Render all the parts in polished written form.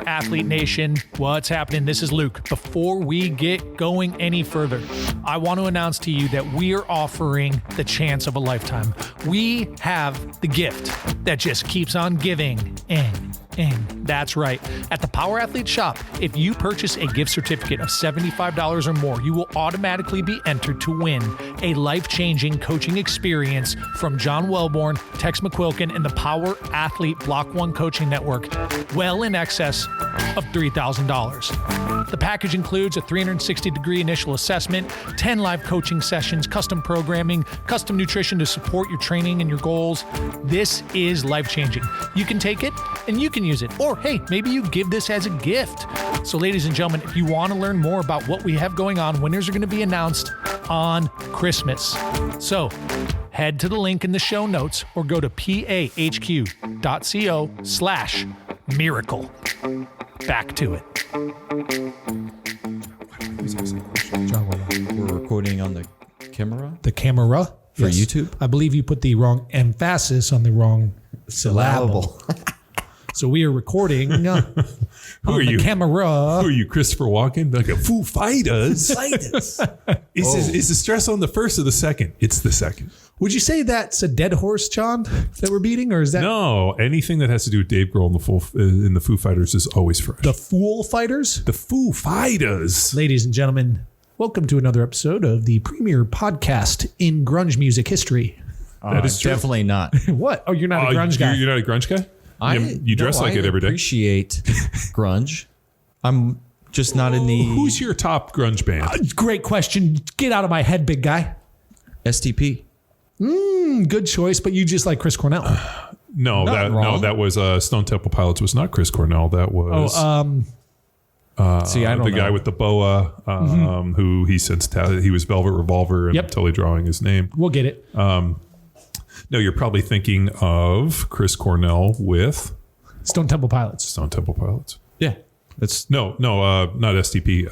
Power Athlete Nation, what's happening? This is Luke. Before we get going any further, I want to announce to you that we are offering the chance of a lifetime. We have the gift that just keeps on giving and that's right. At the Power Athlete Shop, if you purchase a gift certificate of $75 or more, you will automatically be entered to win a life-changing coaching experience from John Wellborn, Tex McQuilkin, and the Power Athlete Block 1 Coaching Network, well in excess of $3,000. The package includes a 360-degree initial assessment, 10 live coaching sessions, custom programming, custom nutrition to support your training and your goals. This is life-changing. You can take it and you can use it. Or, hey, maybe you give this as a gift. So, ladies and gentlemen, if you want to learn more about what we have going on, winners are going to be announced on Christmas. So, head to the link in the show notes or go to pahq.co/miracle. Back to it. We're recording on the camera? The camera? For Yes. YouTube? I believe you put the wrong emphasis on the wrong syllable. So we are recording on the camera. Who are you, Christopher Walken? Like a Foo Fighters. Is the stress on the first or the second? It's the second. Would you say that's a dead horse, John, that we're beating? Or is that No, anything that has to do with Dave Grohl in the Foo Fighters is always fresh. the Fool Fighters? The Foo Fighters. Ladies and gentlemen, welcome to another episode of the premier podcast in grunge music history. That is true. Definitely not. What? Oh, you're not a grunge guy. You're not a grunge guy? You dress like it every day. I appreciate grunge. I'm just not in the Who's your top grunge band? Great question. Get out of my head, big guy. STP. Good choice, but you just like Chris Cornell. No, that was Stone Temple Pilots was not Chris Cornell. That was See, I don't the know. guy with the boa, who he was Velvet Revolver, and I'm totally drawing his name. We'll get it. No, you're probably thinking of Chris Cornell with Stone Temple Pilots. Stone Temple Pilots. Yeah. That's No, not STP.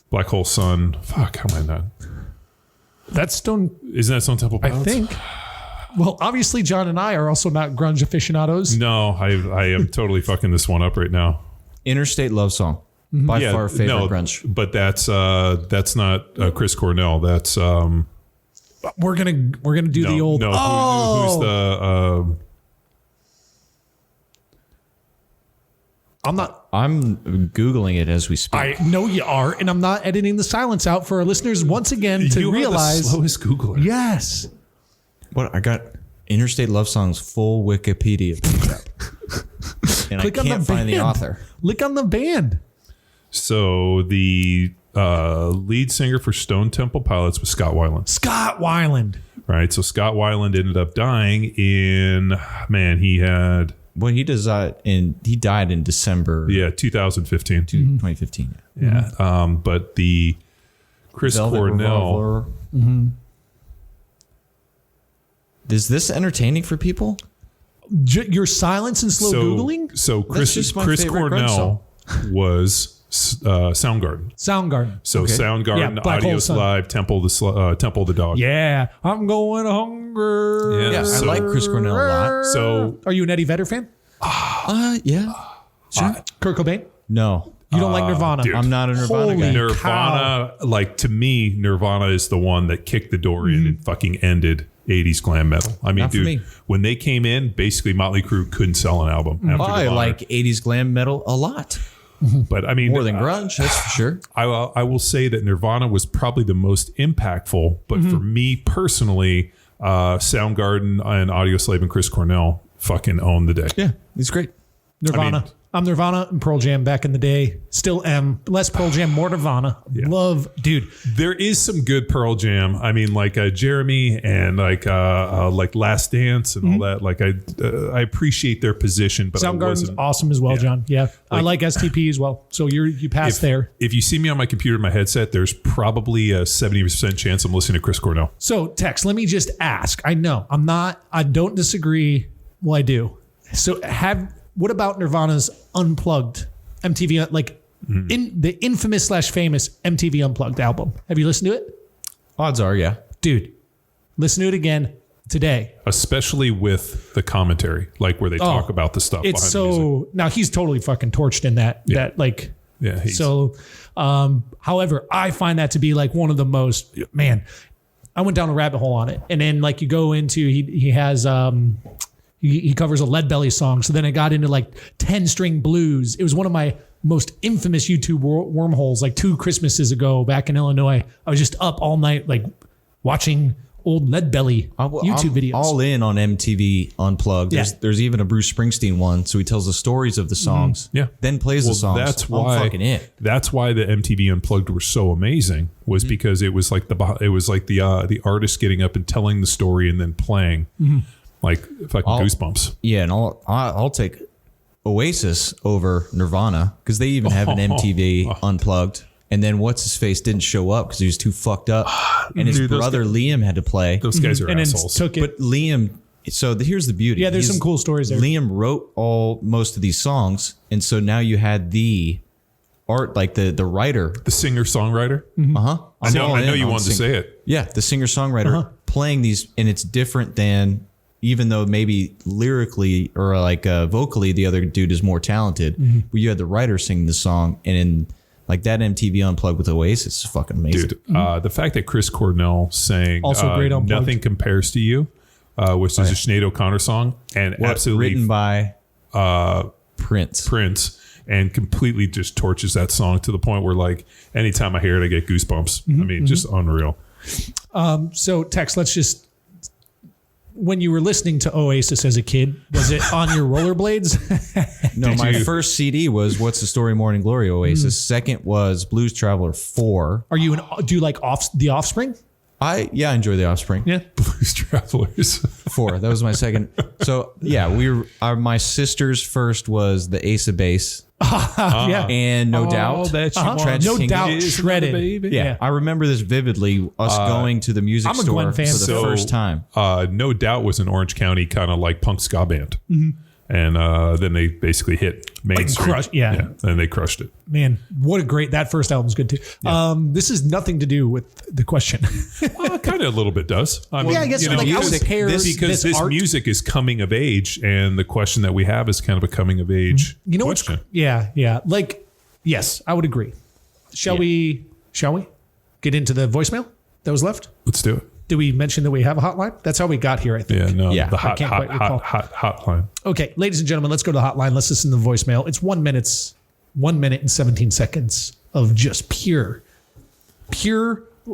Black Hole Sun. Fuck, how am I not? That's Stone, Isn't that Stone Temple I Pilots? think. Well, obviously, John and I are also not grunge aficionados. No, I am totally fucking this one up right now. Interstate Love Song. By far favorite grunge. But that's not Chris Cornell. That's We're gonna do the old. No, who's the? I'm Googling it as we speak. I know you are, and I'm not editing the silence out for our listeners once again to you realize. are the slowest Googler. Yes. What I got Interstate Love Songs full Wikipedia. And Click I on can't the find the band. author. Look on the band. So the lead singer for Stone Temple Pilots was Scott Weiland. Scott Weiland. Right. So Scott Weiland ended up dying he had. Well, he died in December 2015. 2015. Yeah. But the Chris Velvet Cornell. Revolver. Is this entertaining for people? Your silence and slow Googling? So Chris just my Chris favorite grunge Cornell was Soundgarden. Soundgarden. So Okay. Soundgarden, Yeah, Black Hole Audios Sun. Live, Temple the Dog. Yeah. I'm going hungry. Yeah, I so- like Chris Cornell a lot. So Are you an Eddie Vedder fan? Yeah. Sure. Kurt Cobain? No. You don't like Nirvana? dude. I'm not a Nirvana Holy guy. Nirvana, like to me, Nirvana is the one that kicked the door in and fucking ended 80s glam metal. I mean, Not for dude, me. when they came in, basically Motley Crue couldn't sell an album. after I Nirvana. like 80s glam metal a lot. But I mean, More than grunge, that's for sure. I will say that Nirvana was probably the most impactful, but for me personally, Soundgarden and Audioslave and Chris Cornell fucking own the day. Yeah, it's great. Nirvana. I mean- I'm Nirvana and Pearl Jam back in the day. Still am. Less Pearl Jam, more Nirvana. Yeah. Love, dude. There is some good Pearl Jam. I mean, like Jeremy and like Last Dance and all that. Like I appreciate their position, but Soundgarden's awesome as well, John. Yeah. I like STP as well. So you passed there. If you see me on my computer, my headset, there's probably a 70% chance I'm listening to Chris Cornell. So Tex, let me just ask. I know I don't disagree. Well, I do. So what about Nirvana's Unplugged MTV, in the infamous / famous MTV Unplugged album? Have you listened to it? Odds are, yeah. Dude, listen to it again. today. Especially with the commentary, like where they talk about the stuff. It's behind the music. so now he's totally fucking torched in that like so. However, I find that to be like one of the most I went down a rabbit hole on it, and then like you go into he has he covers a Lead Belly song. So then I got into like 10-string blues. It was one of my most infamous YouTube wormholes. Like 2 Christmases ago, back in Illinois, I was just up all night like watching old Lead Belly YouTube videos. All in on MTV Unplugged. There's even a Bruce Springsteen one, so he tells the stories of the songs. Yeah. Then plays the songs. That's why. Fucking it. That's why the MTV Unplugged were so amazing. Was because it was like the artist getting up and telling the story and then playing, like fucking goosebumps. Yeah, and I'll take Oasis over Nirvana because they even have an MTV Unplugged. And then what's his face didn't show up because he was too fucked up, and his brother Liam had to play. Those guys are and assholes. Took it. But Liam, so here's the beauty. Yeah, there's some cool stories there. Liam wrote most of these songs, and so now you had the art, like the writer, the singer-songwriter. I know you wanted to say it. Yeah, the singer-songwriter playing these, and it's different than, even though maybe lyrically or like vocally the other dude is more talented, but you had the writer singing the song, and in like that MTV Unplugged with Oasis is fucking amazing. Dude, the fact that Chris Cornell sang Also great Unplugged. Nothing Compares to You, which is a Sinead O'Connor song, and absolutely written by Prince. And completely just torches that song to the point where, like, anytime I hear it, I get goosebumps. I mean, just unreal. So Tex, let's just, when you were listening to Oasis as a kid, was it on your rollerblades? No, my first CD was What's the Story, Morning Glory, Oasis. Second was Blues Traveler 4. Do you like The Offspring? I enjoy The Offspring. Yeah. Blues Travelers. 4. That was my second. So yeah, my sister's first was the Ace of Base. Yeah. And No Doubt. That you want Tragic No Kingdom. Doubt shredded. Baby. Yeah, I remember this vividly. Us going to the music I'm a store Gwen fan. for the first time. No Doubt was an Orange County kind of like punk ska band. And then they basically hit mainstream. And they crushed it. Man, what a great, that first album's good too. Yeah. This is nothing to do with the question. Kind of a little bit does. I mean, I guess like I would pair because this art. music is coming of age, and the question that we have is kind of a coming of age question. Yeah. Like, yes, I would agree. Shall we get into the voicemail that was left? Let's do it. Did we mention that we have a hotline? That's how we got here, I think. Yeah, no, Yeah. the I can't quite recall. hot hotline. Okay, ladies and gentlemen, let's go to the hotline. Let's listen to the voicemail. It's 1 minute and 17 seconds of just pure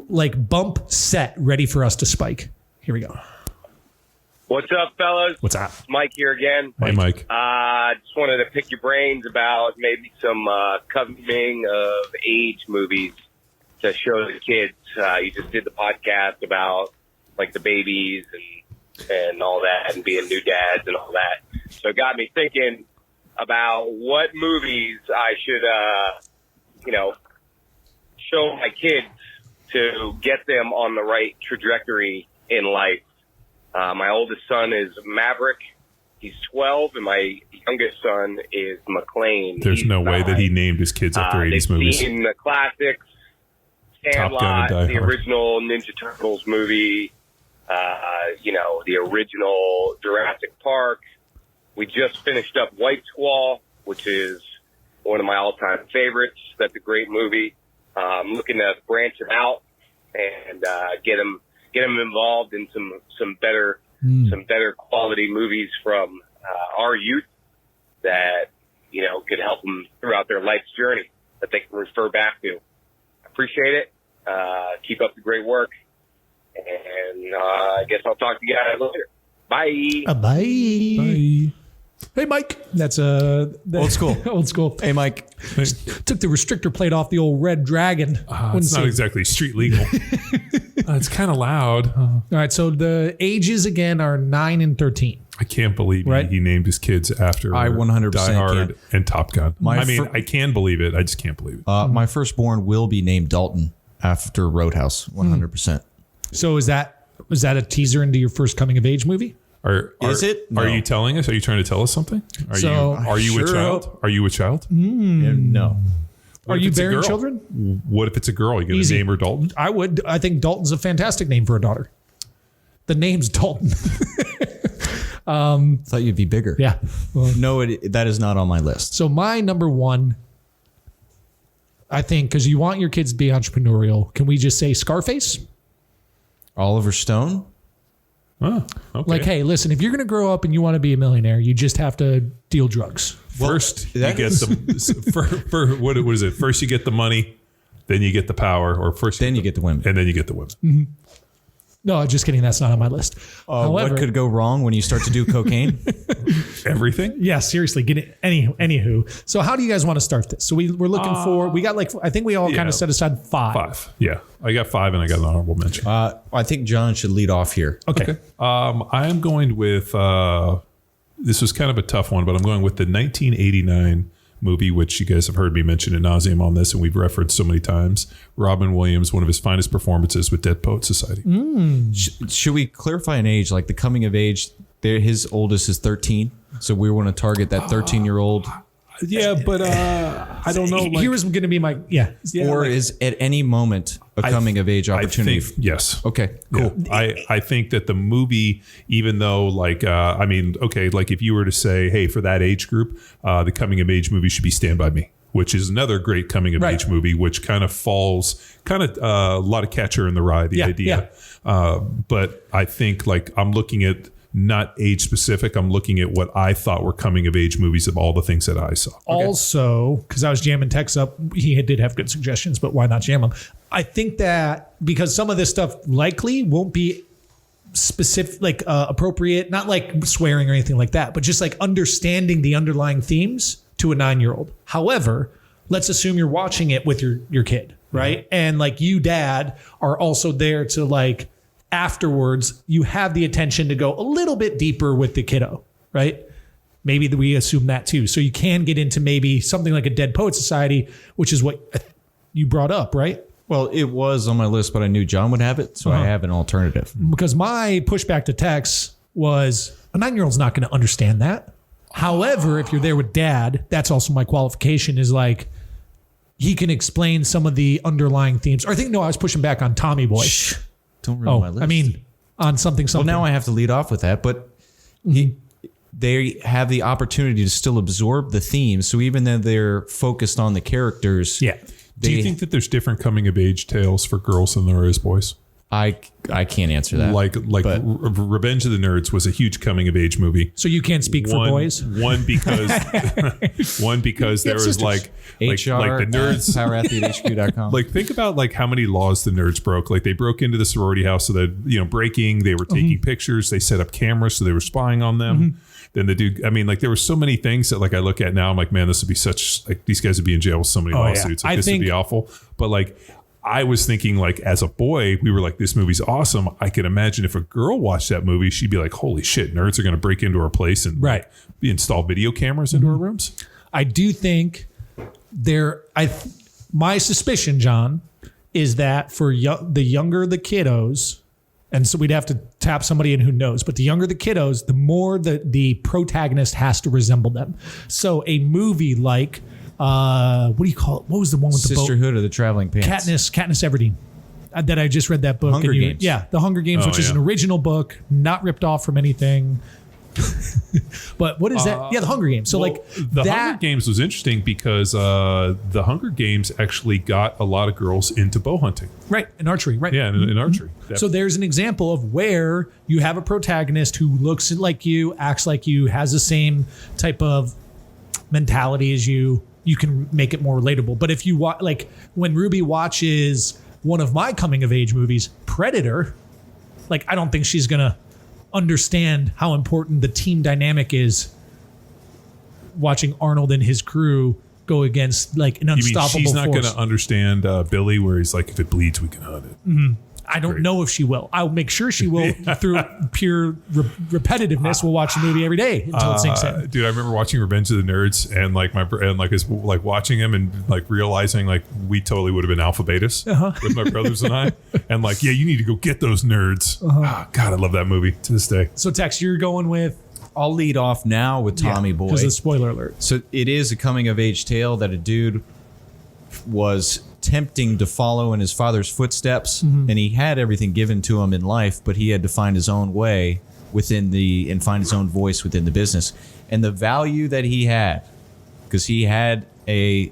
like bump set ready for us to spike. Here we go. What's up, fellas? What's up? Mike here again. Hey, Mike. Just wanted to pick your brains about maybe some coming of age movies to show the kids. You just did the podcast about like the babies and all that, and being new dads and all that. So it got me thinking about what movies I should, show my kids to get them on the right trajectory in life. My oldest son is Maverick. He's 12, and my youngest son is McClain. There's no way that he named his kids after 80s movies. They've seen the classics, Top Gun Sandlot, and Die the Hard. original Ninja Turtles movie, the original Jurassic Park. We just finished up White Squall, which is one of my all-time favorites. That's a great movie. I'm looking to branch it out and get them involved in some better quality movies from our youth that could help them throughout their life's journey that they can refer back to. Appreciate it. Keep up the great work, and I guess I'll talk to you guys later. Bye. Bye. Hey, Mike. That's Old school. Old school. Hey, Mike. Took the restrictor plate off the old Red Dragon. It's not exactly street legal. It's kind of loud. All right, so the ages again are 9 and 13. I can't believe Right. he named his kids after I 100% Die Hard can't. and Top Gun. My I can believe it. I just can't believe it. My firstborn will be named Dalton after Roadhouse, 100%. So is that a teaser into your first coming of age movie? Is it? Are No. you telling us? Are you trying to tell us something? Are you sure a child? hope. Are you a child? No. What Are if you it's a bearing girl? children? What if it's a girl? Are you going to Easy. name her Dalton? I would. I think Dalton's a fantastic name for a daughter. The name's Dalton. Thought you'd be bigger. Yeah. Well, No, that is not on my list. so my number one, I think, because you want your kids to be entrepreneurial, can we just say Scarface? Oliver Stone. Oh, okay. Like, hey, listen, if you're going to grow up and you want to be a millionaire, you just have to deal drugs. First, you that get the what is it? First, you get the money, then you get the power, or first, Then you get the women. and then you get the women. No, just kidding. That's not on my list. What could go wrong when you start to do cocaine? Everything. Yeah, seriously. Anywho. So how do you guys want to start this? So we're looking for, we got I think we all kind of set aside five. 5. Yeah, I got 5, and I got an honorable mention. I think John should lead off here. Okay. I am going with. This was kind of a tough one, but I'm going with the 1989 movie, which you guys have heard me mention ad nauseum on this, and we've referenced so many times. Robin Williams, one of his finest performances with Dead Poets Society. Should we clarify an age? Like the coming of age, his oldest is 13. So we want to target that 13-year-old. Yeah, but I don't know. Here was going to be my, Or is at any moment a coming of age opportunity? I think, yes. Okay, cool. Yeah. I think that the movie, even though like if you were to say, hey, for that age group, the coming of age movie should be Stand By Me, which is another great coming of age movie, which kind of falls a lot of Catcher in the Rye, the idea. But I think like I'm looking at not age specific. I'm looking at what I thought were coming of age movies of all the things that I saw. Also, because I was jamming Tex up, he did have good suggestions, but why not jam them? I think that because some of this stuff likely won't be specific, like appropriate, not like swearing or anything like that, but just like understanding the underlying themes to a 9-year-old. However, let's assume you're watching it with your kid, right? And like you, dad, are also there to like, afterwards, you have the attention to go a little bit deeper with the kiddo, right? Maybe we assume that too. So you can get into maybe something like a Dead Poet Society, which is what you brought up, right? Well, it was on my list, but I knew John would have it, so I have an alternative. Because my pushback to Tex was a 9-year-old's not going to understand that. However, if you're there with dad, that's also my qualification is like, he can explain some of the underlying themes. Or I was pushing back on Tommy Boy. Shh. Don't ruin my list. I mean, on something. Well, now I have to lead off with that, but they have the opportunity to still absorb the themes. So even though they're focused on the characters, Do you think that there's different coming of age tales for girls than there is boys? I can't answer that. Revenge of the Nerds was a huge coming of age movie. So you can't speak for boys? One because there was like HR, the nerds powerathletehq.com. Like think about like how many laws the nerds broke. Like they broke into the sorority house so that breaking, they were taking pictures, they set up cameras so they were spying on them. Then the dude, there were so many things that like I look at now, I'm like, man, this would be such like these guys would be in jail with so many lawsuits. Like, this would be awful. But like I was thinking like as a boy, we were like, this movie's awesome. I could imagine if a girl watched that movie, she'd be like, holy shit, nerds are going to break into our place and install video cameras into our rooms. I do think my suspicion, John, is that for the younger the kiddos, and so we'd have to tap somebody in who knows, but the younger the kiddos, the more the protagonist has to resemble them. So a movie like, what do you call it? What was the one with the boat? Sisterhood of the Traveling Pants. Katniss Everdeen. That I just read that book. Hunger Games. Yeah, The Hunger Games, which is an original book, not ripped off from anything. But what is that? The Hunger Games. So Hunger Games was interesting because the Hunger Games actually got a lot of girls into bow hunting. Right, in archery, right. Yeah, in archery. So there's an example of where you have a protagonist who looks like you, acts like you, has the same type of mentality as you. You can make it more relatable. But if you watch, like when Ruby watches one of my coming of age movies, Predator, like I don't think she's going to understand how important the team dynamic is watching Arnold and his crew go against like an unstoppable force. She's not going to understand Billy where he's like, if it bleeds, we can hunt it. Mm-hmm. I don't know if she will. I'll make sure she will through pure repetitiveness. We'll watch the movie every day until it sinks in. Dude, I remember watching Revenge of the Nerds and like watching him and like realizing like we totally would have been alpha betas with my brothers and I. And like, yeah, you need to go get those nerds. God, I love that movie to this day. So Tex, you're going with? I'll lead off now with Tommy Boy. Because of spoiler alert. So it is a coming of age tale that a dude was tempting to follow in his father's footsteps, and he had everything given to him in life, but he had to find his own way and find his own voice within the business. And the value that he had, because he had a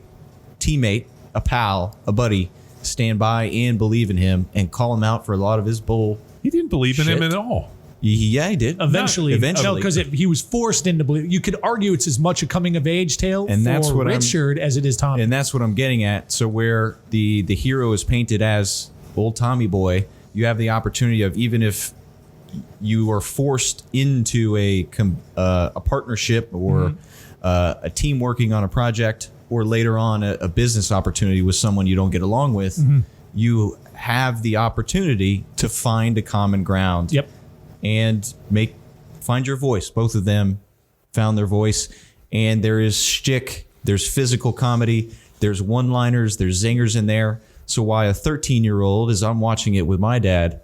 teammate, a pal, a buddy, stand by and believe in him and call him out for a lot of his bull. He didn't believe in him Shit. at all. Yeah, he did. Eventually. No, because he was forced into belief. You could argue it's as much a coming of age tale And that's for what Richard as it is Tommy. And that's what I'm getting at. So where the hero is painted as old Tommy boy, you have the opportunity of, even if you are forced into a partnership or a team working on a project, or later on a business opportunity with someone you don't get along with, you have the opportunity to find a common ground. Yep. And find your voice. Both of them found their voice. And there is shtick, there's physical comedy, there's one-liners, there's zingers in there. So while a 13-year-old, as I'm watching it with my dad,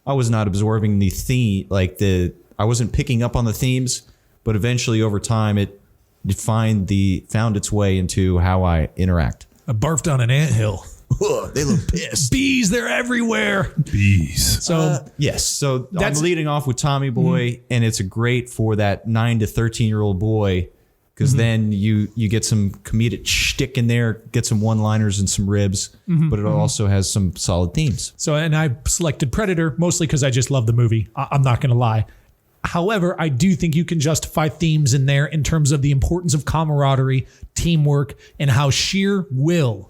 I was not absorbing the theme, I wasn't picking up on the themes, but eventually over time it found its way into how I interact. I barfed on an anthill. They look pissed. Bees, they're everywhere. Bees. So Yes, so That's- I'm leading off with Tommy Boy, and it's great for that 9 to 13-year-old boy, because then you get some comedic shtick in there, get some one-liners and some ribs, but it also has some solid themes. and I selected Predator mostly because I just love the movie. I'm not going to lie. However, I do think you can justify themes in there in terms of the importance of camaraderie, teamwork, and how sheer will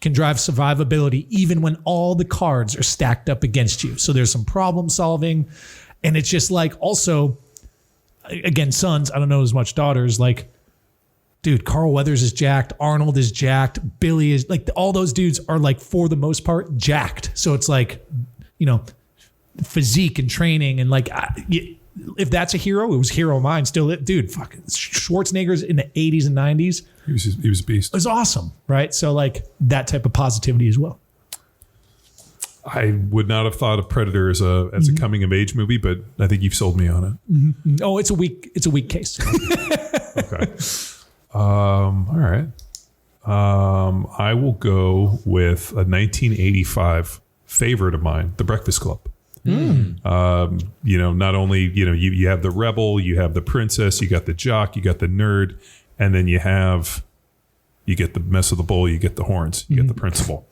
can drive survivability even when all the cards are stacked up against you. So there's some problem solving. And it's just like, also, again, sons, I don't know as much daughters, like, dude, Carl Weathers is jacked. Arnold is jacked. Billy is, like, all those dudes are, like, for the most part, jacked. So it's like, physique and training and like, if that's a hero, it was hero of mine. Still, dude, fucking Schwarzenegger's in the 80s and 90s. He was a beast. It was awesome, right? So like that type of positivity as well. I would not have thought of Predator as a coming of age movie, but I think you've sold me on it. Oh, it's a weak case. Okay. All right. I will go with a 1985 favorite of mine, The Breakfast Club. Not only, you have the rebel, you have the princess, you got the jock, you got the nerd, and then you get the mess of the bull, you get the horns, you get the principal,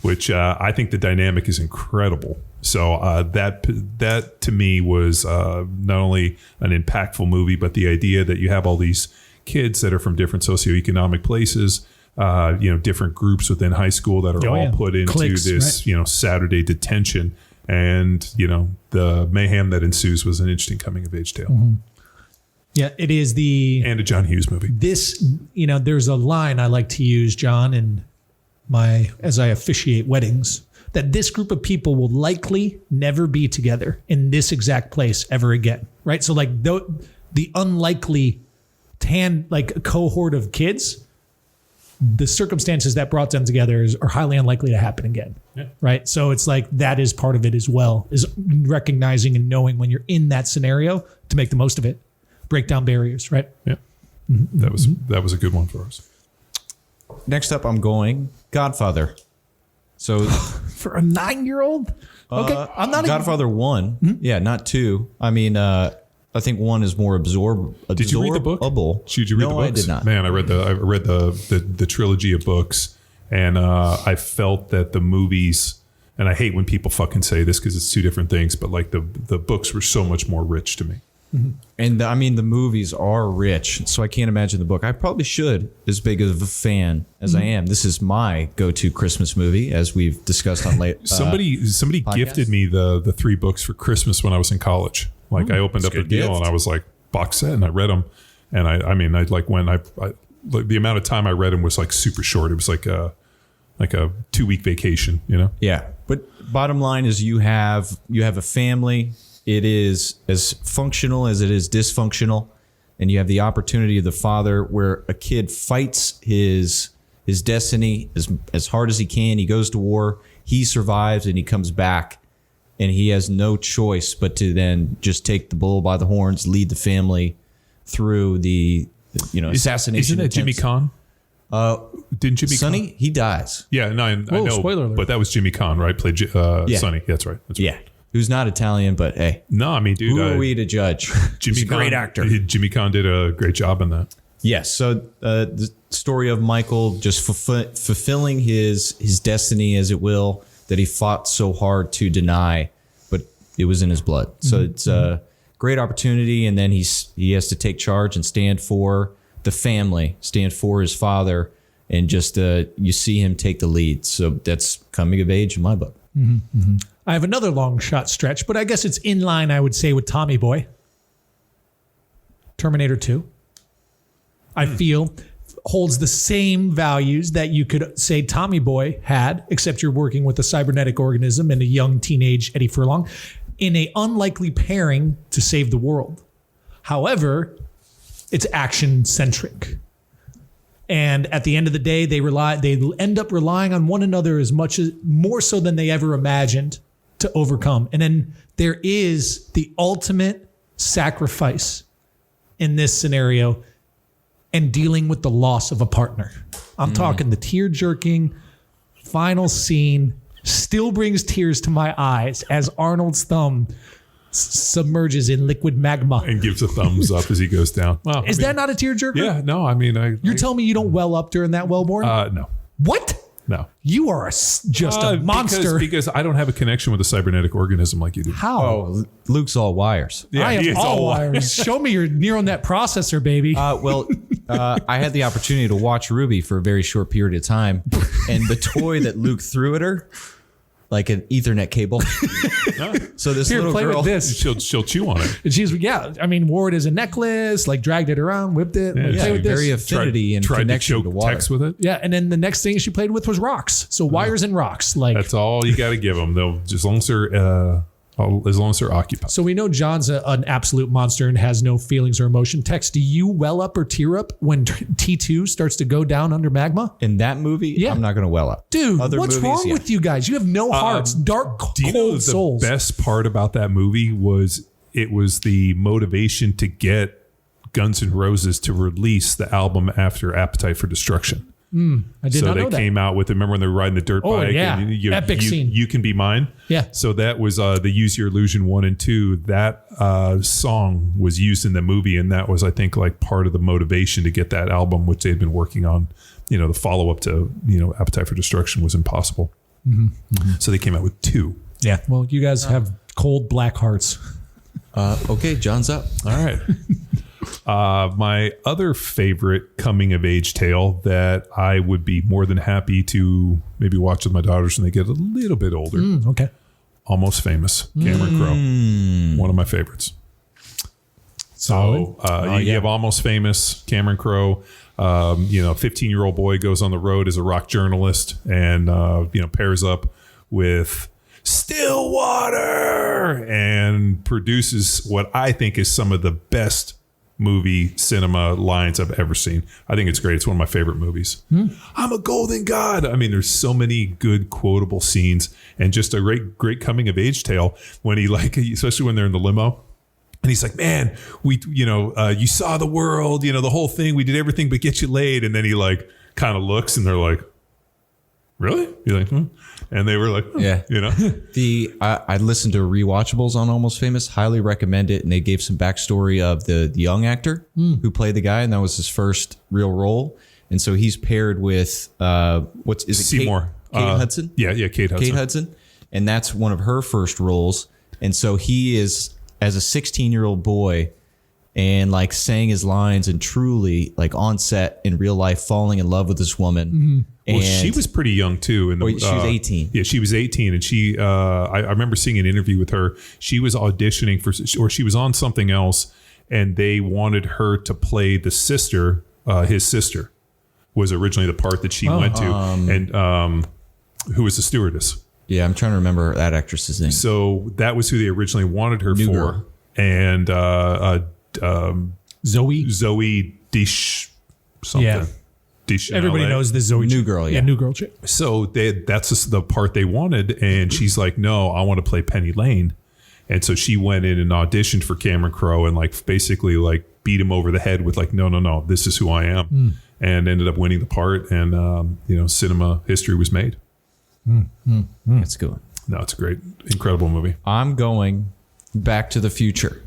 which I think the dynamic is incredible. So that to me was not only an impactful movie, but the idea that you have all these kids that are from different socioeconomic places, different groups within high school that are all put into cliques, this, right? Saturday detention. And, the mayhem that ensues was an interesting coming of age tale. Yeah, it is And a John Hughes movie. There's a line I like to use, John, as I officiate weddings, that this group of people will likely never be together in this exact place ever again. Right. So like the unlikely cohort of kids, the circumstances that brought them together are highly unlikely to happen again. Yeah. Right. So it's like that is part of it as well, is recognizing and knowing when you're in that scenario to make the most of it, break down barriers. Right. Yeah. That was a good one for us. Next up, I'm going Godfather. So For a 9-year-old. Okay. I'm not Godfather 1. Yeah, not 2. I mean, I think 1 is more absorbable. Did you read the book? Did you read the books? I did not. Man, I read the trilogy of books, and I felt that the movies, and I hate when people fucking say this because it's two different things, but like the books were so much more rich to me. And the movies are rich, so I can't imagine the book. I probably should, as big of a fan as I am. This is my go-to Christmas movie, as we've discussed on late. Somebody gifted me the 3 books for Christmas when I was in college. Like I opened up the deal gift. and I was like, box set, and I read them. And I the amount of time I read them was like super short. It was like a 2-week vacation, Yeah, but bottom line is you have a family. It is as functional as it is dysfunctional, and you have the opportunity of the father where a kid fights his destiny as hard as he can. He goes to war, he survives, and he comes back, and he has no choice but to then just take the bull by the horns, lead the family through the assassination. Isn't that Jimmy attempts. Kahn? didn't Jimmy Sonny, Caan? he dies. Yeah, no, I know. spoiler alert. But that was Jimmy Caan, right? Played Sonny. That's right. That's Yeah. right. Who's not Italian, but hey, No, I mean, dude, who are we to judge? Jimmy He's a great Caan- actor. Jimmy Caan did a great job in that. Yes. So the story of Michael just fulfilling his destiny, as it will, that he fought so hard to deny, but it was in his blood. So it's a great opportunity, and then he has to take charge and stand for the family, stand for his father, and just you see him take the lead. So that's coming of age in my book. I have another long shot stretch, but I guess it's in line, I would say, with Tommy Boy. Terminator 2. I feel holds the same values that you could say Tommy Boy had, except you're working with a cybernetic organism and a young teenage Eddie Furlong in a unlikely pairing to save the world. However, it's action centric. And at the end of the day, they end up relying on one another more so than they ever imagined to overcome. And then there is the ultimate sacrifice in this scenario and dealing with the loss of a partner. I'm talking the tear jerking final scene still brings tears to my eyes as Arnold's thumb submerges in liquid magma. And gives a thumbs up as he goes down. Well, Is that not a tear jerker? Yeah, no, I mean, You're telling me you don't well up during that Wellborn? no. What? No. You are just a monster. Because I don't have a connection with a cybernetic organism like you do. How? Oh, Luke's all wires. Yeah, I he am is all all wires. Show me your neural net processor, baby. I had the opportunity to watch Ruby for a very short period of time, and the toy that Luke threw at her, like an Ethernet cable. So this Here, Oh, little play girl, with this. She'll chew on it. And she's, wore it as a necklace, like dragged it around, whipped it. Yeah, like, play with this. very affinity and tried connection to to choke water. text with it. Yeah, and then the next thing she played with was rocks. So wires and rocks. Like, That's all you got to give them. They'll as long as they're occupied. so we know John's an absolute monster and has no feelings or emotion. Tex, do you well up or tear up when T2 starts to go down under magma? In that movie, Yeah. I'm not going to well up. Dude, Other what's movies, wrong yeah. with you guys? You have no hearts, dark, Do you know cold the souls. best part about that movie was it was the motivation to get Guns N' Roses to release the album after Appetite for Destruction. I did So not they know that. came out with, remember when they were riding the dirt Oh, bike? yeah. And Epic scene. You Can Be Mine. Yeah. So that was the Use Your Illusion 1 and 2. That song was used in the movie, and that was, I think, like part of the motivation to get that album, which they'd been working on. The follow up to Appetite for Destruction was impossible. So they came out with 2. Yeah. Well, you guys have cold black hearts. Okay, John's up. All right. My other favorite coming of age tale that I would be more than happy to maybe watch with my daughters when they get a little bit older. Okay. Almost Famous, Cameron Crowe, one of my favorites. Solid. So you have Almost Famous, Cameron Crowe. 15-year-old boy goes on the road as a rock journalist and pairs up with Stillwater and produces what I think is some of the best movie cinema lines I've ever seen. I think it's great. It's one of my favorite movies. I'm a golden god. I mean, there's so many good quotable scenes and just a great coming of age tale when he especially when they're in the limo. And he's like, man, you saw the world, the whole thing. We did everything but get you laid. And then he kind of looks and they're like, really? You're like, And they were like, Yeah. I listened to rewatchables on Almost Famous. Highly recommend it. And they gave some backstory of the young actor who played the guy, and that was his first real role. And so he's paired with Seymour. Kate Hudson. Yeah, Kate Hudson. Kate Hudson, and that's one of her first roles. And so he is, as a 16-year-old boy, and saying his lines and truly on set in real life falling in love with this woman. Well, she was pretty young too. She was 18. Yeah, she was 18, and she. I remember seeing an interview with her. She was auditioning or she was on something else, and they wanted her to play the sister. His sister was originally the part that she went to, and who was the stewardess. Yeah, I'm trying to remember that actress's name. So that was who they originally wanted her New for, girl. and Zoe. Dish something. Yeah. Dish Everybody knows the Zoe. New girl, yeah. New girl chick. So that's just the part they wanted, and she's like, "No, I want to play Penny Lane," and so she went in and auditioned for Cameron Crowe and basically beat him over the head with "No, this is who I am." and ended up winning the part. And, cinema history was made. That's a good one. No, it's a great, incredible movie. I'm going Back to the Future.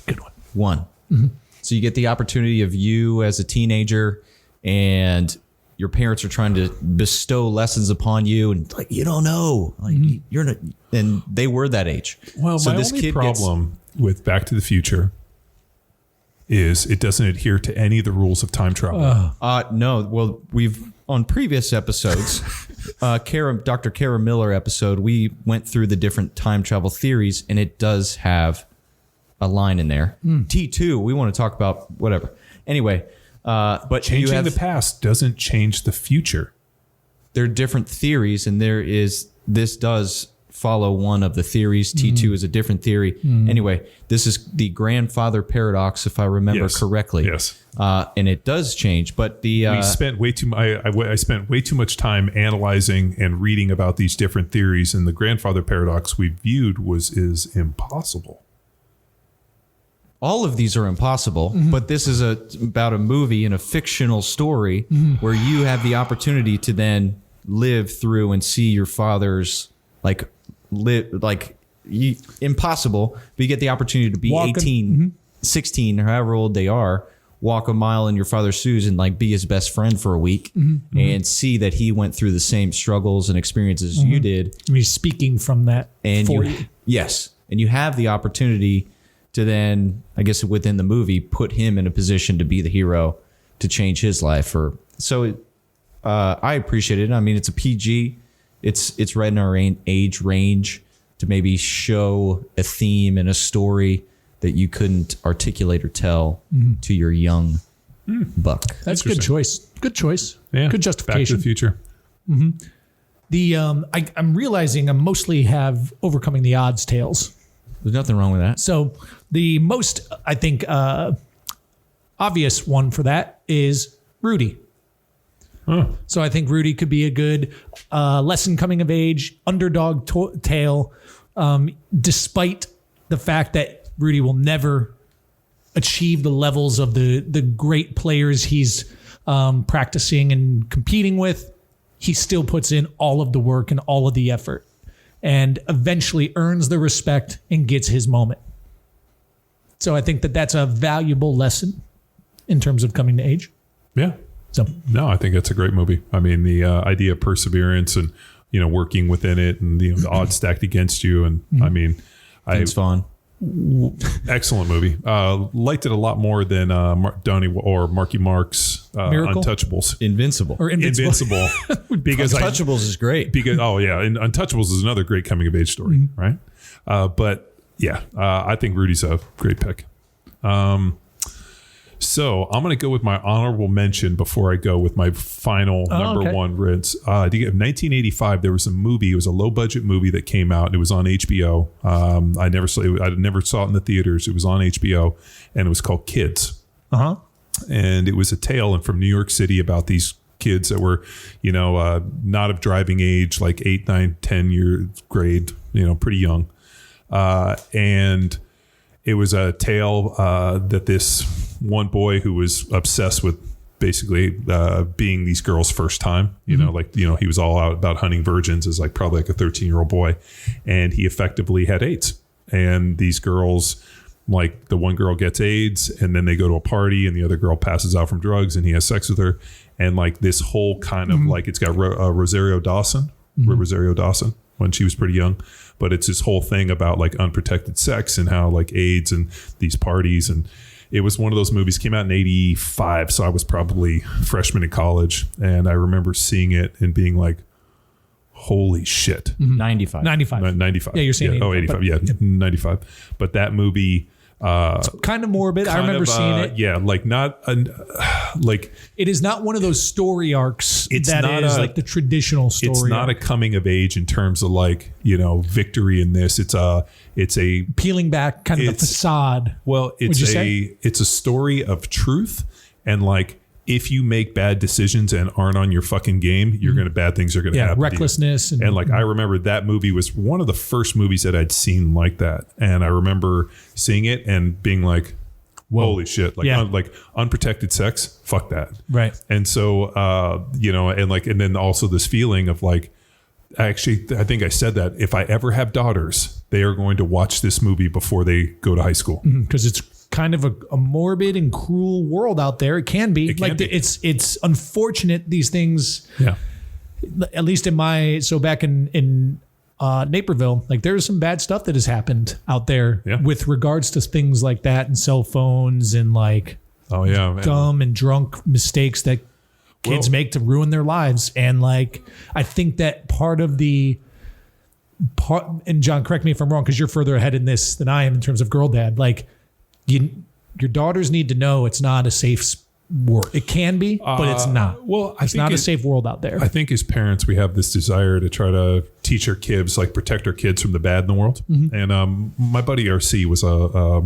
Good one. So you get the opportunity of you as a teenager, and your parents are trying to bestow lessons upon you, and like, you don't know, like you're not, and they were that age. Well, so my this only kid problem with Back to the Future is it doesn't adhere to any of the rules of time travel. No, well, we've on previous episodes, Dr. Kara Miller episode, we went through the different time travel theories, and it does have a line in there. T2, we want to talk about whatever. Anyway, but Changing the past doesn't change the future. There are different theories, and this does follow one of the theories. T2 is a different theory. Anyway, this is the grandfather paradox, if I remember correctly. Yes. And it does change, but we spent way too. I spent way too much time analyzing and reading about these different theories, and the grandfather paradox we viewed is impossible. All of these are impossible, but this is about a movie and a fictional story where you have the opportunity to then live through and see your father's impossible, but you get the opportunity to be 18, 16, or however old they are, walk a mile in your father's shoes and like be his best friend for a week and see that he went through the same struggles and experiences you did. I mean, speaking from that And for you. Yes. And you have the opportunity to then, I guess within the movie, put him in a position to be the hero to change his life. I appreciate it. I mean, it's a PG. It's right in our age range to maybe show a theme and a story that you couldn't articulate or tell to your young buck. That's a good choice. Good choice. Yeah. Good justification. Back to the Future. I'm realizing I mostly have overcoming the odds tales. There's nothing wrong with that. So the most, I think, obvious one for that is Rudy. So I think Rudy could be a good lesson coming of age, underdog tale, despite the fact that Rudy will never achieve the levels of the great players he's practicing and competing with. He still puts in all of the work and all of the effort, and eventually earns the respect and gets his moment. So I think that that's a valuable lesson in terms of coming to age. Yeah. So No, I think that's a great movie. I mean, the idea of perseverance and, working within it and, the odds stacked against you. And I mean, Vince Vaughn. Excellent movie. Liked it a lot more than Donnie or Marky Mark's Miracle? Untouchables. Invincible. or Invincible. Because Untouchables is great. and Untouchables is another great coming of age story, right? But yeah, I think Rudy's a great pick. So I'm going to go with my honorable mention before I go with my final number one rinse. 1985, there was a movie. It was a low budget movie that came out. And it was on HBO. I never saw it in the theaters. It was on HBO, and it was called Kids. And it was a tale from New York City about these kids that were, not of driving age, like 8, 9, 10 year grade, pretty young. And it was a tale that this one boy who was obsessed with basically being these girls' first time, he was all out about hunting virgins as probably a 13-year-old boy, and he effectively had AIDS. And these girls, the one girl gets AIDS, and then they go to a party, and the other girl passes out from drugs, and he has sex with her. And this whole kind of it's got Rosario Dawson when she was pretty young, but it's this whole thing about unprotected sex and how AIDS and these parties. And it was one of those movies, came out in 85. So I was probably freshman in college. And I remember seeing it and being like, holy shit. 95. 95. Yeah, you're saying 85. 85. Yeah, 95. But that movie, it's kind of morbid. I remember seeing it. Yeah, it is not one of those story arcs it's that not is the traditional story. It's not arc. a coming of age in terms of victory in this. It's a peeling back kind of the facade. Well, it's a story of truth, and if you make bad decisions and aren't on your fucking game, bad things are gonna happen. Recklessness to you. And I remember that movie was one of the first movies that I'd seen like that, and I remember seeing it and being like, holy shit. Like, Yeah. like unprotected sex, fuck that. Right. And so, and then also this feeling of like, I think I said that if I ever have daughters, they are going to watch this movie before they go to high school. Because it's kind of a morbid and cruel world out there. It can be. It's unfortunate these things. Yeah. At least back in Naperville, like there's some bad stuff that has happened out there with regards to things like that and cell phones and like dumb and drunk mistakes that kids make to ruin their lives. And like, I think that and John, correct me if I'm wrong, because you're further ahead in this than I am in terms of girl dad. Like your daughters need to know it's not a safe world. It can be, but it's not. Well, it's not a safe world out there. I think as parents, we have this desire to try to teach our kids, like protect our kids from the bad in the world. Mm-hmm. And my buddy RC was a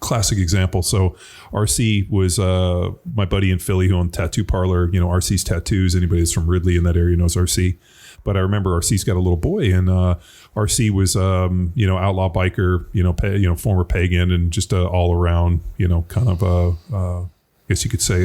classic example. So RC was my buddy in Philly who owned a tattoo parlor. You know, RC's Tattoos. Anybody that's from Ridley in that area knows RC. But I remember RC's got a little boy, and RC was outlaw biker, former pagan, and just all around kind of I guess you could say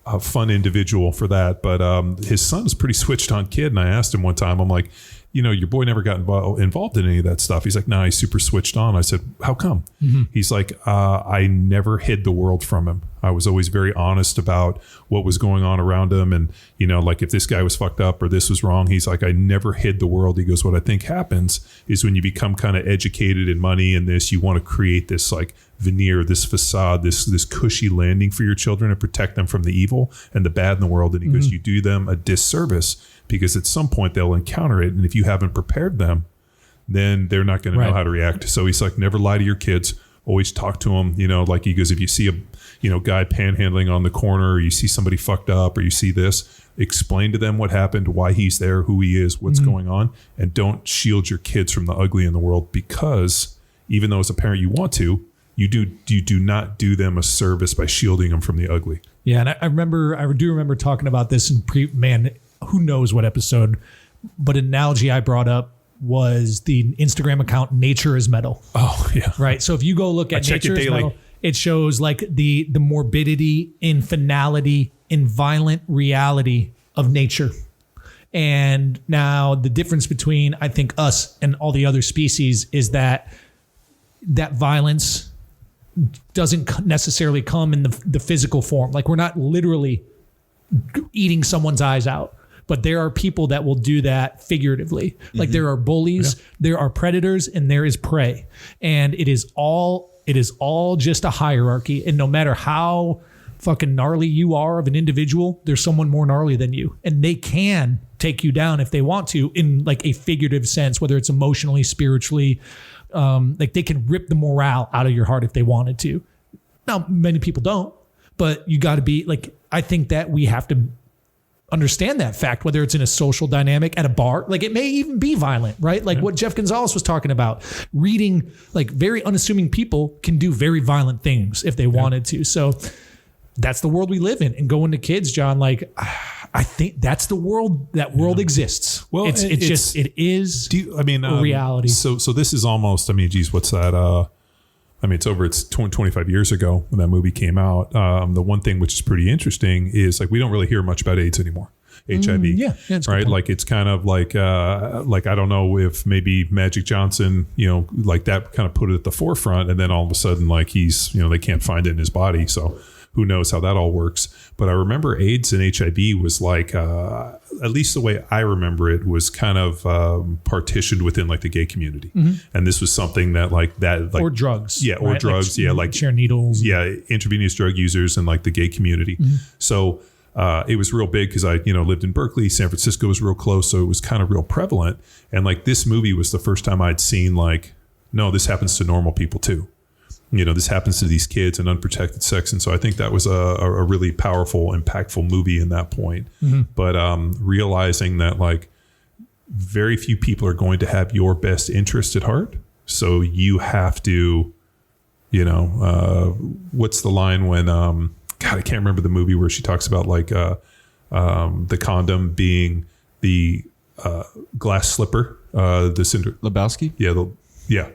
a fun individual for that. But his son is a pretty switched on kid, and I asked him one time, I'm like, your boy never got involved in any of that stuff. He's like, nah, he's super switched on. I said, how come? Mm-hmm. He's like, I never hid the world from him. I was always very honest about what was going on around him. And, like if this guy was fucked up or this was wrong, he's like, I never hid the world. He goes, what I think happens is when you become kind of educated in money and this, you want to create this like veneer, this facade, this cushy landing for your children and protect them from the evil and the bad in the world. And he goes, you do them a disservice because at some point they'll encounter it. And if you haven't prepared them, then they're not going to know how to react. So he's like, never lie to your kids. Always talk to them. Like he goes, if you see a guy panhandling on the corner, or you see somebody fucked up, or you see this, explain to them what happened, why he's there, who he is, what's going on, and don't shield your kids from the ugly in the world, because even though as a parent you want to, you do not do them a service by shielding them from the ugly. Yeah, and I do remember talking about this in who knows what episode, but an analogy I brought up was the Instagram account Nature is Metal. Oh yeah. Right. So if you go look at Nature is Metal, it shows like the morbidity in finality in violent reality of nature. And now the difference between, I think, us and all the other species is that violence doesn't necessarily come in the physical form. Like we're not literally eating someone's eyes out. But there are people that will do that figuratively. Like there are bullies, there are predators, and there is prey. And it is all just a hierarchy. And no matter how fucking gnarly you are of an individual, there's someone more gnarly than you. And they can take you down if they want to in like a figurative sense, whether it's emotionally, spiritually. Like they can rip the morale out of your heart if they wanted to. Now, many people don't. But you got to be like, I think that we have to understand that fact, whether it's in a social dynamic at a bar, like it may even be violent, right? Like what Jeff Gonzalez was talking about, reading, like very unassuming people can do very violent things if they wanted to. So that's the world we live in. And going to kids, John, like I think that's the world, that world exists. Well, it is a reality. So this is almost, what's that? It's over, it's 25 years ago when that movie came out. The one thing which is pretty interesting is like, we don't really hear much about AIDS anymore. HIV. Right. Like it's kind of like I don't know if maybe Magic Johnson, like that kind of put it at the forefront. And then all of a sudden, like he's, they can't find it in his body. So who knows how that all works. But I remember AIDS and HIV was like, at least the way I remember it, was kind of partitioned within like the gay community. And this was something that or drugs. Yeah. Or right? Drugs. Like share needles. Yeah. Intravenous drug users and like the gay community. So it was real big because I, lived in Berkeley. San Francisco was real close. So it was kind of real prevalent. And like this movie was the first time I'd seen like, no, this happens to normal people too. This happens to these kids and unprotected sex. And so I think that was a really powerful, impactful movie in that point. But realizing that like very few people are going to have your best interest at heart. So you have to, what's the line when, God, I can't remember the movie where she talks about like the condom being the glass slipper, the cinder. Lebowski? Yeah.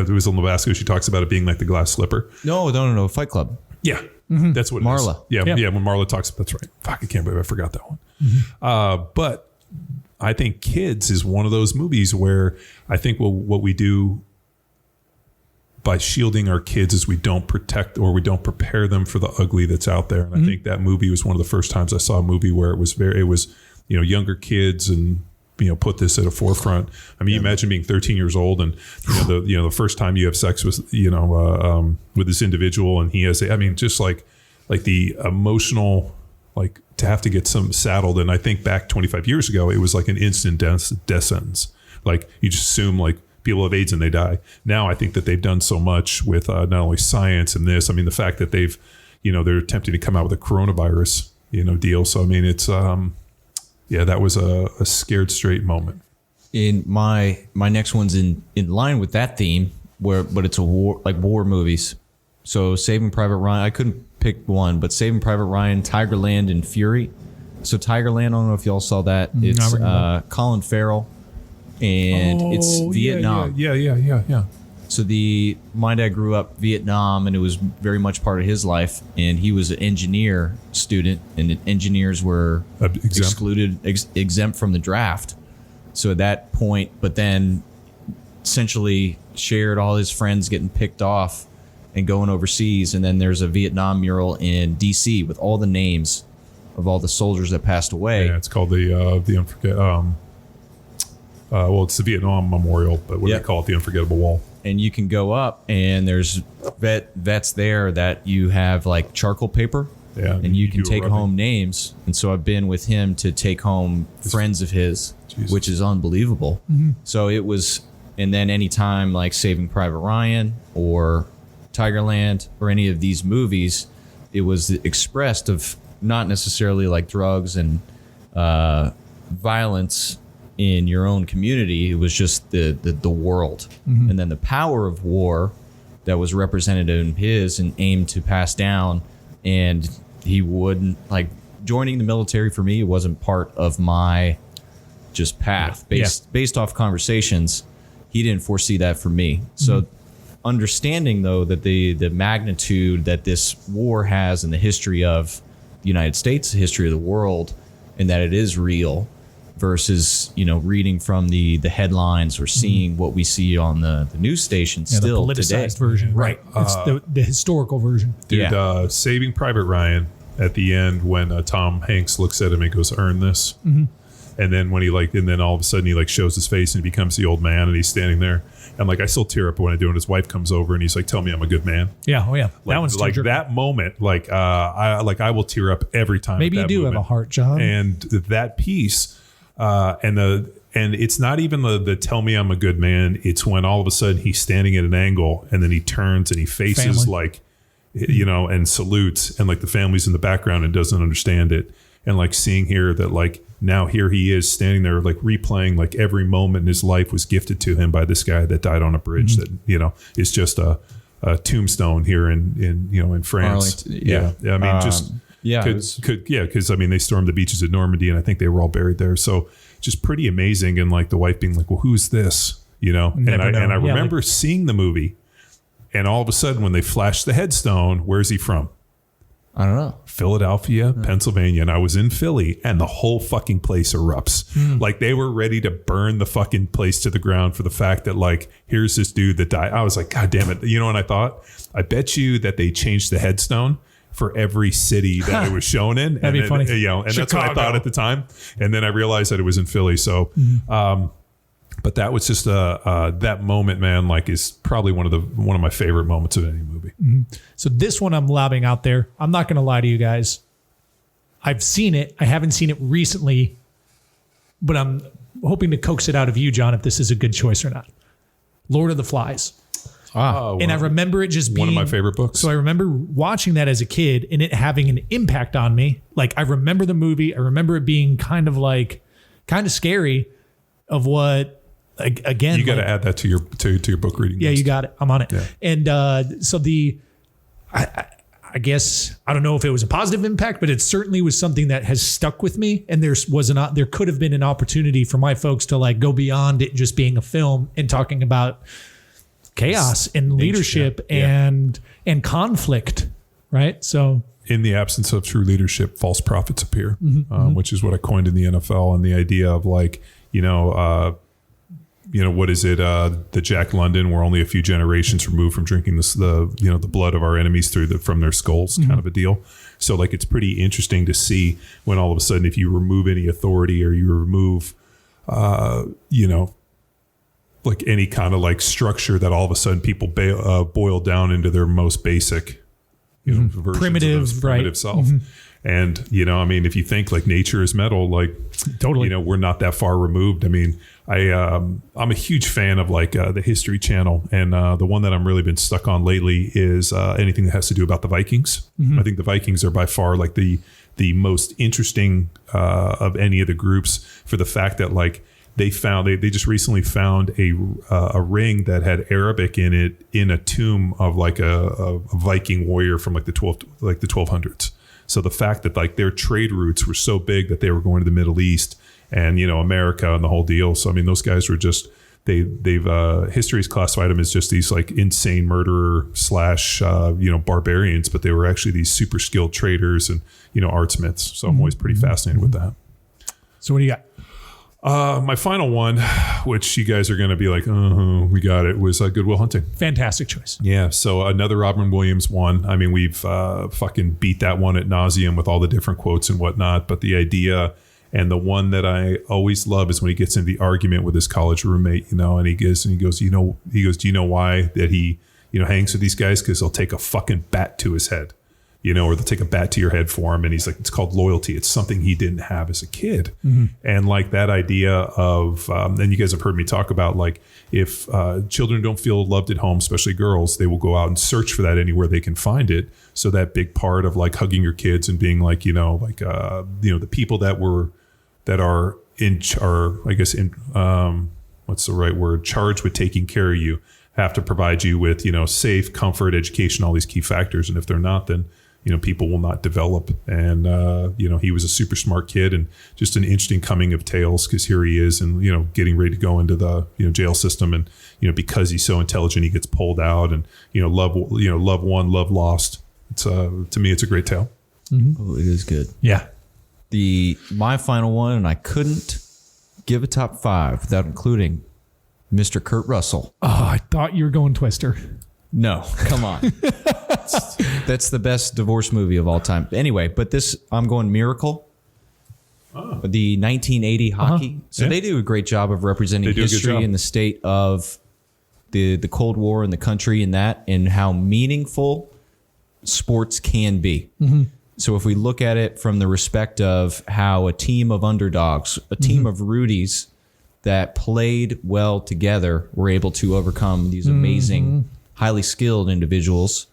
who's on Labasco, she talks about it being like the glass slipper. No. Fight Club. Yeah. That's what Marla. it is. Yeah. When Marla talks, that's right. Fuck, I can't believe I forgot that one. But I think Kids is one of those movies where I think what we do by shielding our kids is we don't protect or we don't prepare them for the ugly that's out there. And I think that movie was one of the first times I saw a movie where it was younger kids and, put this at a forefront. I mean, you imagine being 13 years old and the first time you have sex with this individual and he has, just like the emotional, like to have to get some saddled. And I think back 25 years ago, it was like an instant death sentence. Like you just assume like people have AIDS and they die. Now I think that they've done so much with not only science and this, the fact that they've, they're attempting to come out with a coronavirus, deal. So, it's, that was a scared straight moment. In my next one's in line with that theme, but it's a war movies. So Saving Private Ryan, I couldn't pick one, but Saving Private Ryan, Tigerland, and Fury. So Tigerland, I don't know if y'all saw that. It's Colin Farrell, and it's Vietnam. Yeah. So my dad grew up Vietnam, and it was very much part of his life. And he was an engineer student, and engineers were exempt from the draft. So at that point, but then essentially shared all his friends getting picked off and going overseas. And then there's a Vietnam mural in D.C. with all the names of all the soldiers that passed away. Yeah, it's called the it's the Vietnam Memorial, but what do they call it? The Unforgettable Wall. And you can go up, and there's vets there that you have like charcoal paper, and you can take home names. And so I've been with him to take home friends of his, which is unbelievable. So it was, and then anytime like Saving Private Ryan or Tigerland or any of these movies, it was expressed of not necessarily like drugs and violence in your own community. It was just the world, and then the power of war that was represented in his and aimed to pass down. And he wouldn't like joining the military. For me, it wasn't part of my just path based off conversations. He didn't foresee that for me. So understanding though that the magnitude that this war has in the history of the United States, the history of the world, and that it is real, versus reading from the headlines or seeing what we see on the news station still the politicized today. version, right? It's the historical version. Dude, Saving Private Ryan at the end when Tom Hanks looks at him and goes, "Earn this," and then when and then all of a sudden he shows his face and he becomes the old man and he's standing there. And I still tear up when I do. And his wife comes over and he's like, "Tell me I'm a good man." Yeah, that one's that moment. I will tear up every time. Maybe you do have a heart, John. And that piece. And it's not even the "tell me I'm a good man." It's when all of a sudden he's standing at an angle and then he turns and he faces and salutes, and the family's in the background and doesn't understand it. And seeing here that now here he is standing there replaying every moment in his life was gifted to him by this guy that died on a bridge that is just a tombstone here in France. Because they stormed the beaches of Normandy, and I think they were all buried there. So just pretty amazing. And the wife being like, "Well, who's this?" And I remember seeing the movie, and all of a sudden when they flashed the headstone, where's he from? I don't know. Philadelphia, Pennsylvania. And I was in Philly, and the whole fucking place erupts. They were ready to burn the fucking place to the ground for the fact that here's this dude that died. I was like, God damn it. And I thought, I bet you that they changed the headstone for every city that it was shown in. That'd be funny. And that's what I thought at the time. And then I realized that it was in Philly. So, but that was just that moment, man, is probably one of my favorite moments of any movie. So this one I'm lobbing out there. I'm not going to lie to you guys. I've seen it. I haven't seen it recently, but I'm hoping to coax it out of you, John, if this is a good choice or not. Lord of the Flies. And I remember it just being one of my favorite books. So I remember watching that as a kid and it having an impact on me. I remember the movie. I remember it being kind of scary of what, again. You got to add that to your book reading. Yeah, list. you got it. I'm on it. Yeah. And so I guess, I don't know if it was a positive impact, but it certainly was something that has stuck with me. And there could have been an opportunity for my folks to go beyond it just being a film and talking about chaos and leadership and conflict, right? So in the absence of true leadership, false prophets appear, which is what I coined in the NFL, and the idea of like, what is it? The Jack London, we're only a few generations removed from drinking the blood of our enemies from their skulls, kind of a deal. So like, it's pretty interesting to see when all of a sudden, if you remove any authority or you remove, like any kind of like structure, that all of a sudden people boil down into their most basic, versions primitive self. And, if you think like nature is metal, like totally, we're not that far removed. I mean, I'm a huge fan of like the History Channel, and the one that I'm really been stuck on lately is anything that has to do about the Vikings. I think the Vikings are by far like the most interesting of any of the groups, for the fact that like they just recently found a ring that had Arabic in it in a tomb of like a Viking warrior from like the 1200s. So the fact that like their trade routes were so big that they were going to the Middle East and, America and the whole deal. So, I mean, those guys were just, history's classified them as just these like insane murderer / barbarians, but they were actually these super skilled traders and, artsmiths. So I'm always pretty fascinated with that. So what do you got? My final one, which you guys are going to be like, we got it, was Good Will Hunting. Fantastic choice. Yeah. So another Robin Williams one. I mean, we've fucking beat that one at nauseum with all the different quotes and whatnot. But the idea, and the one that I always love, is when he gets into the argument with his college roommate, and he goes, do you know why that he, hangs with these guys? Because they'll take a fucking bat to his head. Or they'll take a bat to your head for him. And he's like, it's called loyalty. It's something he didn't have as a kid. And like that idea of, and you guys have heard me talk about, like, if children don't feel loved at home, especially girls, they will go out and search for that anywhere they can find it. So that big part of like hugging your kids and being like, the people that are in charge, I guess, what's the right word? Charged with taking care of you, have to provide you with, safe, comfort, education, all these key factors. And if they're not, then people will not develop. And, he was a super smart kid, and just an interesting coming of tales, because here he is and, getting ready to go into the, jail system. And, because he's so intelligent, he gets pulled out, and, love won, love lost. It's to me, it's a great tale. Oh, it is good. Yeah. My final one, and I couldn't give a top 5 without including Mr. Kurt Russell. Oh, I thought you were going Twister. No, come on. That's the best divorce movie of all time. Anyway, but I'm going Miracle. Oh. The 1980 hockey. So they do a great job of representing history in the state of the Cold War and the country, and that, and how meaningful sports can be. So if we look at it from the respect of how a team of underdogs, a team of Rudies that played well together, were able to overcome these amazing, highly skilled individuals.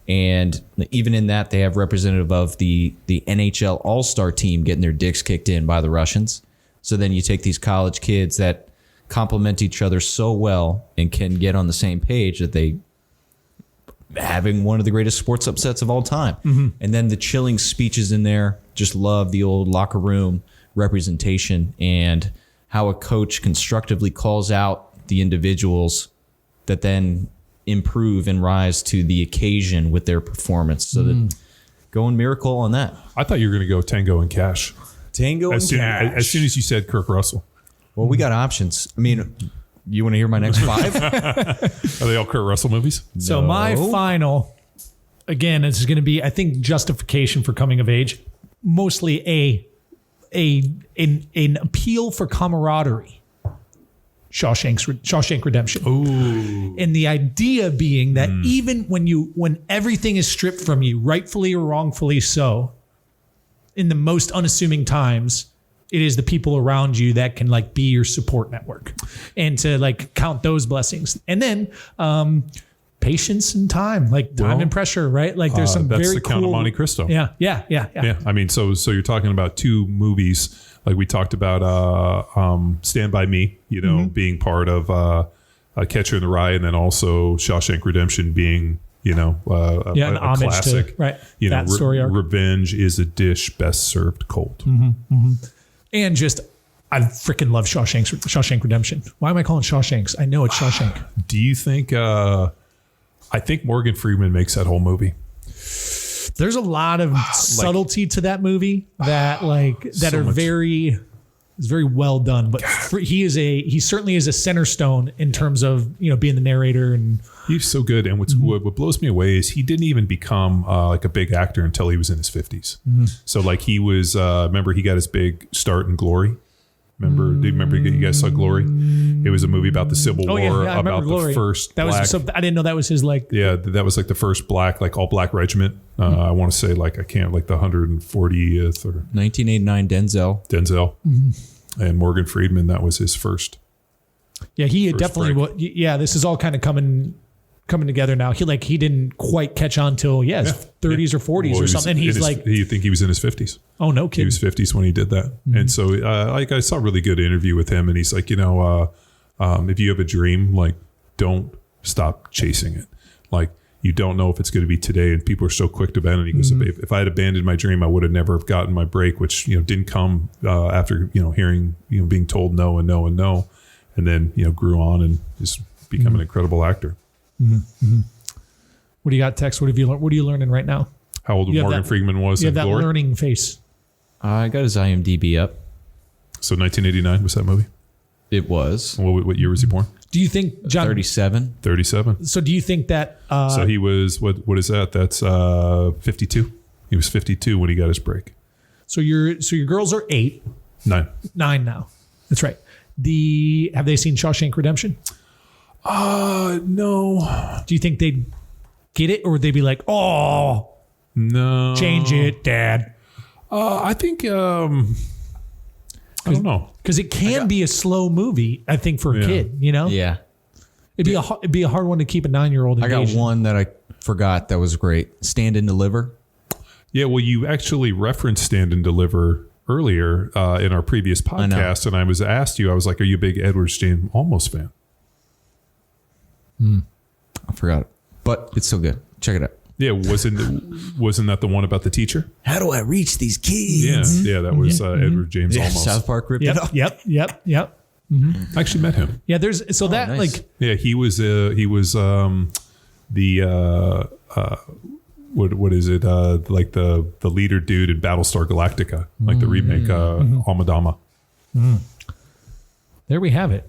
And even in that, they have representative of the NHL All-Star team getting their dicks kicked in by the Russians. So then you take these college kids that complement each other so well and can get on the same page that they having one of the greatest sports upsets of all time. And then the chilling speeches in there. Just love the old locker room representation, and how a coach constructively calls out the individuals that then improve and rise to the occasion with their performance. So that going Miracle on that. I thought you were going to go Tango and Cash. Tango and Cash. As soon as you said Kirk Russell. Well, we got options. I mean, you want to hear my next 5? Are they all Kurt Russell movies? So my final, again, this is going to be, I think, justification for coming of age. Mostly an appeal for camaraderie. Shawshank Redemption. Ooh. And the idea being that even when everything is stripped from you, rightfully or wrongfully so, in the most unassuming times, it is the people around you that can like be your support network, and to like count those blessings. And then patience and time, like time and pressure, right? Like there's some that's very the cool. Count of Monte Cristo. Yeah. I mean, so you're talking about 2 movies. Like we talked about Stand By Me, being part of Catcher in the Rye, and then also Shawshank Redemption being, an homage classic. To that story arc. Revenge is a dish best served cold. And just, I freaking love Shawshank Redemption. Why am I calling Shawshanks? I know it's Shawshank. Do you think? I think Morgan Freeman makes that whole movie. There's a lot of subtlety to that movie that is very well done. But he certainly is a center stone in terms of being the narrator, and he's so good. And what blows me away is he didn't even become like a big actor until he was in his 50s. So like he was remember he got his big start in Glory. Do you remember you guys saw Glory? It was a movie about the Civil War, about the first that black. Was I didn't know that was his that was like the first all black regiment. I want to say the 140th or 1989 Denzel. And Morgan Freeman, that was his first. Yeah, he definitely. Yeah, this is all kind of coming together now. He didn't quite catch on till his 30s or 40s or something. And you think he was in his 50s? Oh, no kidding. He was 50s when he did that. And so I saw a really good interview with him, and he's like, if you have a dream, like, don't stop chasing it. Like, you don't know if it's going to be today, and people are so quick to abandon it. He goes, if I had abandoned my dream, I would have never gotten my break, which didn't come after hearing being told no and no and no, and then grew on and just become an incredible actor. What do you got, Tex? What are you learning right now? How old Morgan Freeman was? You have that Glory? learning face. I got his IMDb up. So 1989 was that movie? It was. What year was he born? Do you think John 37? 37. So do you think that? So he was what is that? That's 52. He was 52 when he got his break. So your girls are 8, 9 now. That's right. Have they seen Shawshank Redemption? No. Do you think they'd get it, or would they be like, "Oh, no, change it, Dad"? I think I don't know, because it can be a slow movie. I think for a kid, Yeah. it'd be a hard one to keep a 9-year-old engaged. I got one that I forgot that was great. Stand and Deliver. Yeah, well, you actually referenced Stand and Deliver earlier in our previous podcast, and I was like, "Are you a big Edward James Olmos fan?" I forgot it, but it's still good. Check it out. Yeah, wasn't that the one about the teacher? How do I reach these kids? Yeah, that was Edward James Olmos. South Park ripped it off. Yep. I actually met him. Yeah, there's nice. He was what is it like the leader dude in Battlestar Galactica, like the remake Amadama. There we have it.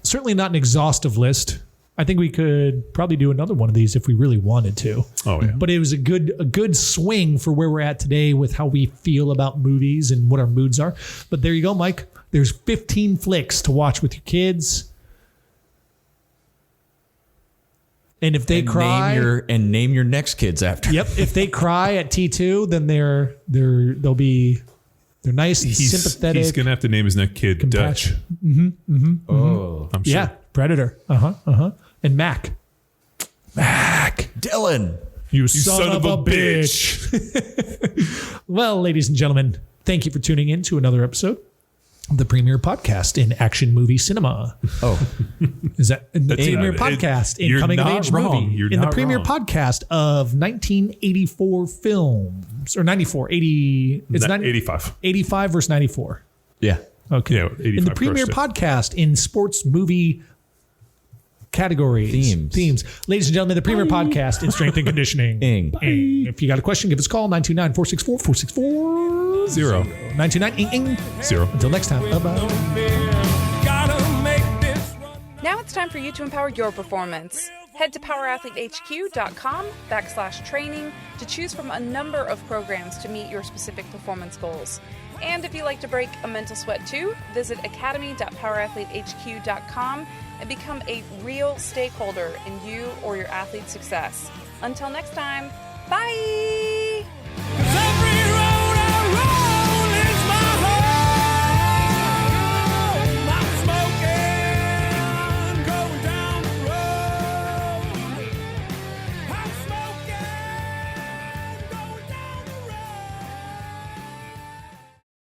Certainly not an exhaustive list. I think we could probably do another one of these if we really wanted to. Oh yeah. But it was a good swing for where we're at today with how we feel about movies and what our moods are. But there you go, Mike. There's 15 flicks to watch with your kids. And if they cry, name your next kids after. Yep. If they cry at T2, then they're nice and sympathetic. He's gonna have to name his next kid Dutch. Oh, I'm sure. Yeah, Predator. And Mac. Dylan. You son of a bitch. Well, ladies and gentlemen, thank you for tuning in to another episode of the premier podcast in action movie cinema. Oh, is that the premier podcast in coming of age movie? In the premier podcast of 1984 films or 94, 80. It's 85. 85 versus 94. yeah. Okay. Yeah, 85 in the premier podcast in sports movie categories. Themes. Ladies and gentlemen, the premier podcast in strength and conditioning. Ing. If you got a question, give us a call, 929-464-4640. 929 0. Until next time, bye-bye. Now it's time for you to empower your performance. Head to powerathletehq.com/training to choose from a number of programs to meet your specific performance goals. And if you like to break a mental sweat too, visit academy.powerathletehq.com and become a real stakeholder in you or your athlete's success. Until next time, bye!